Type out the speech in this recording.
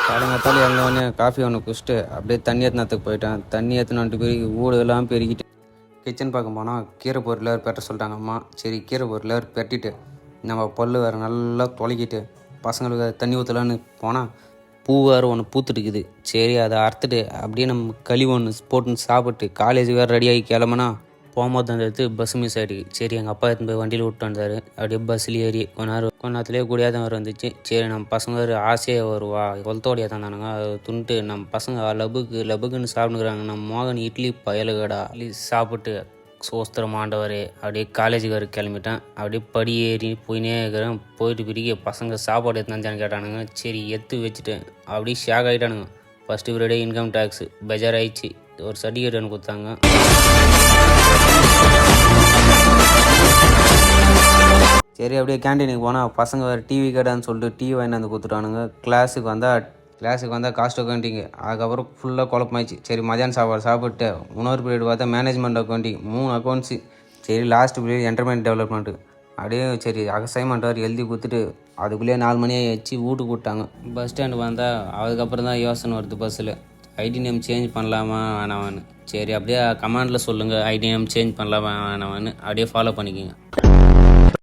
காலங்காத்தாலும் எழுந்தோடனே coffee ஒன்று குடிச்சிட்டு அப்படியே தண்ணி ஏற்றினத்துக்கு போயிட்டேன். தண்ணி ஏற்றினட்டு போய் வீடெல்லாம் பெருக்கிட்டு கிச்சன் பார்க்க போனால் கீரை பொருள் பெட்ட சொல்லிட்டாங்க அம்மா. சரி கீரை பொருள் பெட்டிட்டு நம்ம பல் வேறு நல்லா தொலைக்கிட்டு பசங்களுக்கு தண்ணி ஊற்றலான்னு போனால் பூ வேறு ஒன்று பூத்துட்டுக்குது. சரி அதை அறுத்துட்டு அப்படியே நம்ம களி ஒன்று போட்டுன்னு சாப்பிட்டு காலேஜ் வேறு ரெடியாகி கிளம்புனா போகும்போது அந்த எடுத்து பஸ் மிஸ் ஆகிடுது. சரி எங்கள் அப்பா எடுத்து போய் வண்டியில் விட்டு வந்தார். அப்படியே பஸ்ஸில் ஏறி கொஞ்ச நேரத்துலேயே கூடியாதான் வர வந்துச்சு. சரி நம்ம பசங்க ஒரு ஆசையாக வருவா கொலத்தோடையாக தந்தானுங்க. அதை துண்டு நம்ம பசங்க லபுக்குன்னு சாப்பிட்டுக்கிறாங்க. நம்ம மோகன் இட்லி பயலுகடா இட்லி சாப்பிட்டு சோஸ்திரம் ஆண்டவர் அப்படியே காலேஜுக்கு வர கிளம்பிட்டேன். அப்படியே படி ஏறி போயினே இருக்கிறேன். போயிட்டு பிடிக்க பசங்க சாப்பாடு எடுத்துனான்னு கேட்டானுங்க. சரி எடுத்து வச்சுட்டேன். அப்படியே ஷாக் ஆகிட்டானுங்க. ஃபஸ்ட்டு பீரியடே இன்கம் டேக்ஸு பெஜார் ஆயிடுச்சு. ஒரு சர்டிஃபிகேட் எனக்கு கொடுத்தாங்க. சரி அப்படியே கேன்டீனுக்கு போனால் பசங்க வேறு டிவி கேட்டான்னு சொல்லிட்டு டிவி வாங்கி வந்து கொடுத்துட்டானுங்க. கிளாஸுக்கு வந்தால் காஸ்ட் அக்கௌண்டிங்கு. அதுக்கப்புறம் ஃபுல்லாக குழப்பமாயிடுச்சு. சரி மதியானம் சாப்பாடு சாப்பிட்டு இன்னொரு பீரியட் பார்த்தா மேனேஜ்மெண்ட் அக்கௌண்டிங் 3 அக்கௌண்ட்ஸு. சரி லாஸ்ட் பீரியட் என்டர்டைன்மெண்ட் டெவலப்மெண்ட்டு. அப்படியே சரி அசைன்மெண்ட் வேறு எழுதி கொடுத்துட்டு அதுக்குள்ளேயே 4 மணி ஆகிடுச்சு. வீட்டுக்கு விட்டாங்க. பஸ் ஸ்டாண்டு வந்தால் அதுக்கப்புறம் தான் யோசனை வருது பஸ்ஸில் ஐடி நேம் சேஞ்ச் பண்ணலாமா வேணாமான்னு. சரி அப்படியே கமெண்டில் சொல்லுங்கள் ஐடி நேம் சேஞ்ச் பண்ணலாமா வேணாமான்னு. அப்படியே ஃபாலோ பண்ணிக்கோங்க.